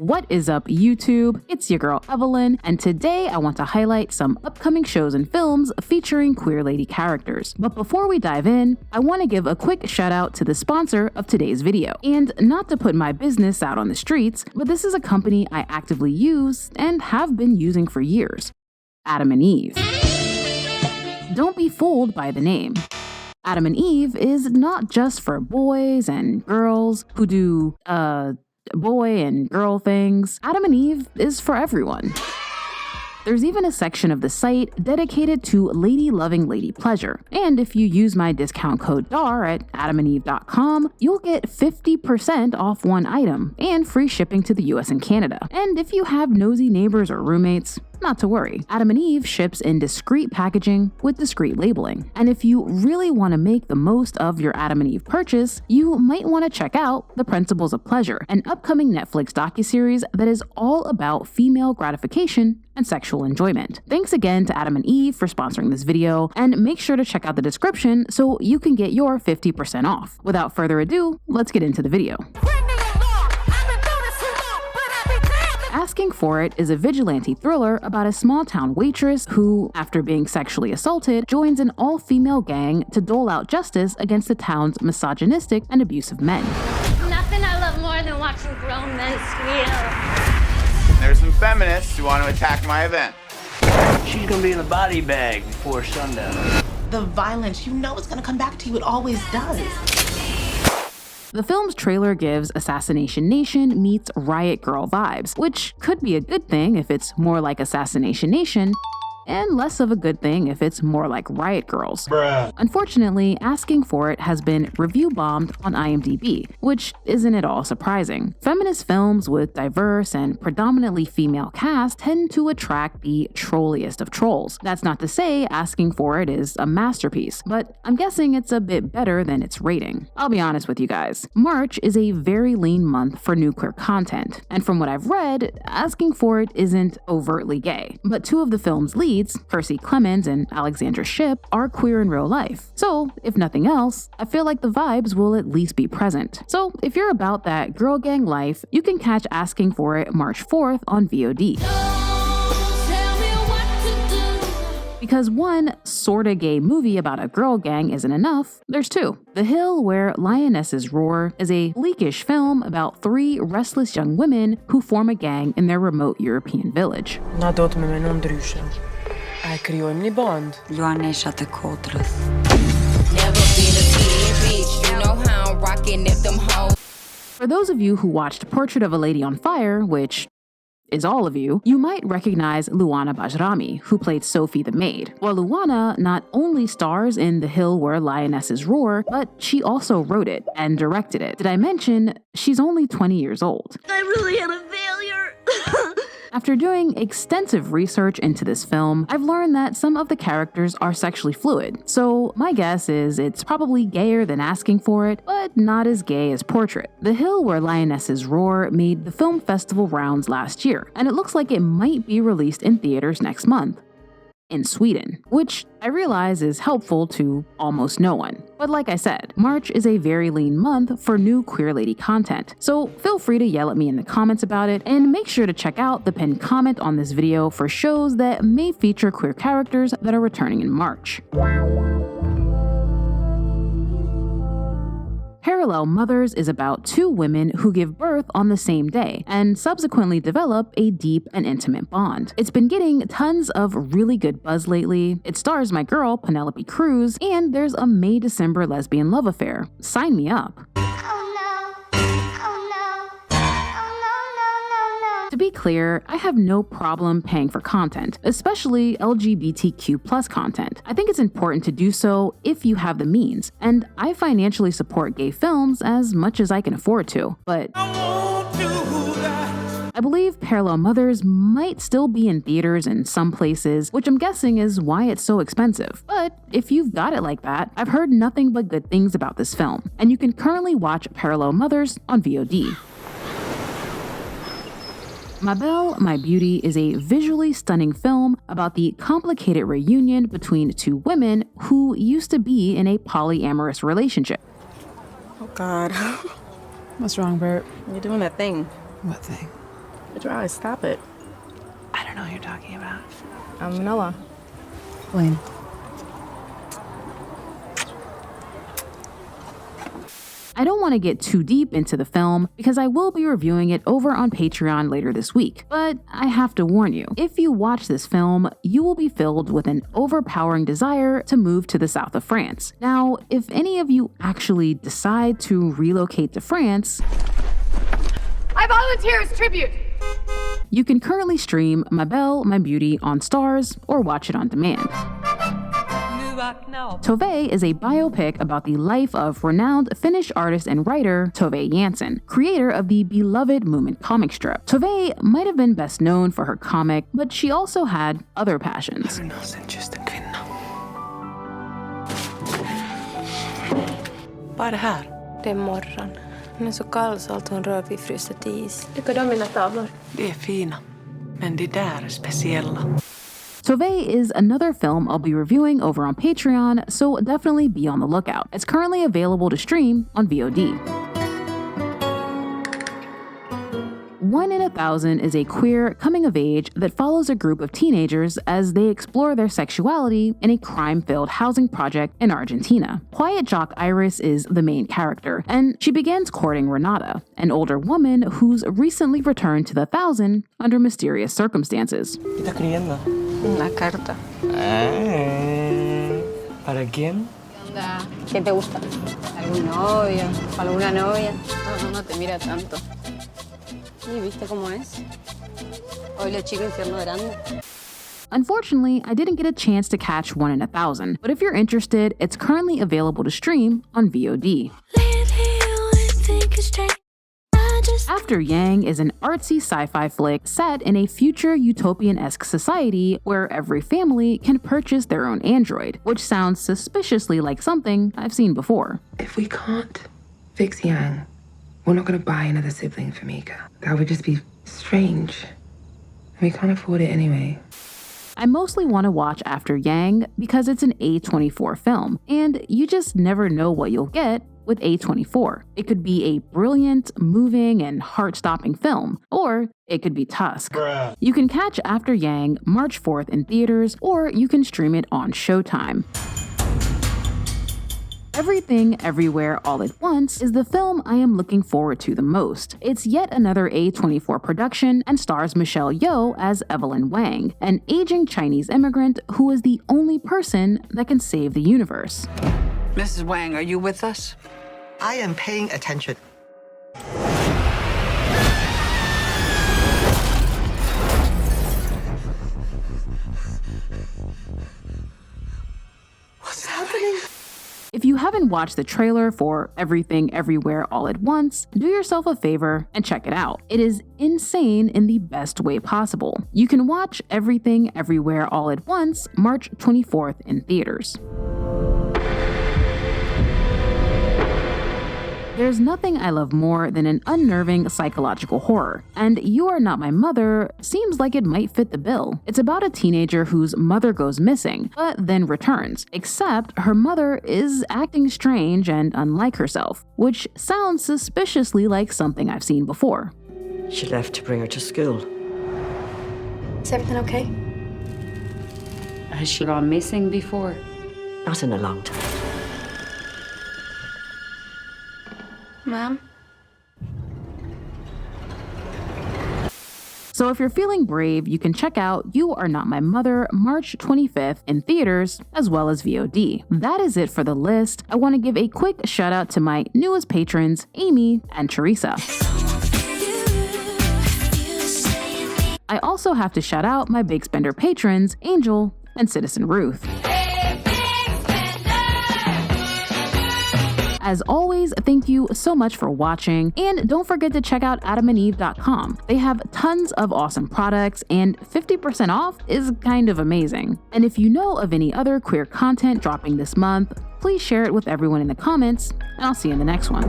What is up, YouTube? It's your girl Evelyn, and today I want to highlight some upcoming shows and films featuring queer lady characters. But before we dive in, I want to give a quick shout out to the sponsor of today's video. And not to put my business out on the streets, but this is a company I actively use and have been using for years. Adam and Eve. Don't be fooled by the name. Adam and Eve is not just for boys and girls who do, boy and girl things. Adam and Eve is for everyone. There's even a section of the site dedicated to lady-loving lady pleasure. And if you use my discount code DAR at adamandeve.com, you'll get 50% off one item and free shipping to the US and Canada. And if you have nosy neighbors or roommates, not to worry. Adam and Eve ships in discreet packaging with discreet labeling. And if you really want to make the most of your Adam and Eve purchase, you might want to check out The Principles of Pleasure, an upcoming Netflix docuseries that is all about female gratification and sexual enjoyment. Thanks again to Adam and Eve for sponsoring this video, and make sure to check out the description so you can get your 50% off. Without further ado, let's get into the video. Asking for It is a vigilante thriller about a small-town waitress who, after being sexually assaulted, joins an all-female gang to dole out justice against the town's misogynistic and abusive men. Nothing I love more than watching grown men squeal. There's some feminists who want to attack my event. She's gonna be in the body bag before sundown. The violence, you know it's gonna come back to you. It always does. The film's trailer gives Assassination Nation meets Riot Girl vibes, which could be a good thing if it's more like Assassination Nation, and less of a good thing if it's more like Riot Girls. Bruh. Unfortunately, Asking for It has been review bombed on IMDb, which isn't at all surprising. Feminist films with diverse and predominantly female casts tend to attract the trolliest of trolls. That's not to say Asking for It is a masterpiece, but I'm guessing it's a bit better than its rating. I'll be honest with you guys. March is a very lean month for new queer content, and from what I've read, Asking for It isn't overtly gay. But two of the film's leads, Percy Clemens and Alexandra Shipp, are queer in real life. So, if nothing else, I feel like the vibes will at least be present. So, if you're about that girl gang life, you can catch Asking for It March 4th on VOD. Because one sorta gay movie about a girl gang isn't enough, there's two. The Hill, where Lionesses roar, is a bleakish film about three restless young women who form a gang in their remote European village. Nadot me non dryshe. Ai kryojmë një band. Lionesses të kotrës. For those of you who watched Portrait of a Lady on Fire, which is all of you, you might recognize Luana Bajrami, who played Sophie the maid. Well, Luana not only stars in The Hill Where Lionesses Roar, but she also wrote it and directed it. Did I mention she's only 20 years old? I really am a failure. After doing extensive research into this film, I've learned that some of the characters are sexually fluid, so my guess is it's probably gayer than Asking for It, but not as gay as Portrait. The Hill Where Lionesses Roar made the film festival rounds last year, and it looks like it might be released in theaters next month. In Sweden, which I realize is helpful to almost no one. But like I said, March is a very lean month for new queer lady content, so feel free to yell at me in the comments about it, and make sure to check out the pinned comment on this video for shows that may feature queer characters that are returning in March. Parallel Mothers is about two women who give birth on the same day and subsequently develop a deep and intimate bond. It's been getting tons of really good buzz lately. It stars my girl, Penelope Cruz, and there's a May-December lesbian love affair. Sign me up. To be clear, I have no problem paying for content, especially LGBTQ+ content. I think it's important to do so if you have the means, and I financially support gay films as much as I can afford to, but I believe Parallel Mothers might still be in theaters in some places, which I'm guessing is why it's so expensive. But if you've got it like that, I've heard nothing but good things about this film, and you can currently watch Parallel Mothers on VOD. My Belle, My Beauty is a visually stunning film about the complicated reunion between two women who used to be in a polyamorous relationship. Oh God. What's wrong, Bert? You're doing that thing. What thing? Dry, stop it. I don't know who you're talking about. I'm Manila. Wayne. I don't want to get too deep into the film because I will be reviewing it over on Patreon later this week, but I have to warn you, if you watch this film, you will be filled with an overpowering desire to move to the south of France. Now, if any of you actually decide to relocate to France, I volunteer as tribute! you can currently stream My Belle, My Beauty on Stars or watch it on demand. Tove is a biopic about the life of renowned Finnish artist and writer Tove Jansson, creator of the beloved Movement comic strip. Tove might have been best known for her comic, but she also had other passions. Vad är det här? Det är morgon. Den är så kall så allt hon rör vid fryser is. Tycker du om mina tavlor? Det är fina. Men det där är speciella. Tove is another film I'll be reviewing over on Patreon, so definitely be on the lookout. It's currently available to stream on VOD. 1 in a Thousand is a queer coming of age that follows a group of teenagers as they explore their sexuality in a crime-filled housing project in Argentina. Quiet Jock Iris is the main character, and she begins courting Renata, an older woman who's recently returned to the Thousand under mysterious circumstances. ¿Qué estás escribiendo? Una carta. ¿Para quién? ¿Quién te gusta? ¿Algún novio? ¿Alguna novia? No te mira tanto. ¿Y viste cómo es? Hoy lo chico infierno grande. Unfortunately, I didn't get a chance to catch 1 in a Thousand, but if you're interested, it's currently available to stream on VOD. After Yang is an artsy sci-fi flick set in a future utopian-esque society where every family can purchase their own android, which sounds suspiciously like something I've seen before. If we can't fix Yang, we're not going to buy another sibling for Mika. That would just be strange. We can't afford it anyway. I mostly want to watch After Yang because it's an A24 film, and you just never know what you'll get with A24. It could be a brilliant, moving, and heart-stopping film, or it could be Tusk. Bruh. You can catch After Yang March 4th in theaters, or you can stream it on Showtime. Everything, Everywhere, All at Once is the film I am looking forward to the most. It's yet another A24 production and stars Michelle Yeoh as Evelyn Wang, an aging Chinese immigrant who is the only person that can save the universe. Mrs. Wang, are you with us? I am paying attention. What's happening? If you haven't watched the trailer for Everything Everywhere All at Once, do yourself a favor and check it out. It is insane in the best way possible. You can watch Everything Everywhere All at Once March 24th in theaters. There's nothing I love more than an unnerving psychological horror, and You Are Not My Mother seems like it might fit the bill. It's about a teenager whose mother goes missing, but then returns, except her mother is acting strange and unlike herself, which sounds suspiciously like something I've seen before. She left to bring her to school. Is everything okay? Has she gone missing before? Not in a long time. Mom? So if you're feeling brave, you can check out You Are Not My Mother March 25th in theaters as well as VOD. That is it for the list. I want to give a quick shout out to my newest patrons, Amy and Teresa. I also have to shout out my Big Spender patrons, Angel and Citizen Ruth. As always, thank you so much for watching, and don't forget to check out adamandeve.com. They have tons of awesome products, and 50% off is kind of amazing. And if you know of any other queer content dropping this month, please share it with everyone in the comments, and I'll see you in the next one.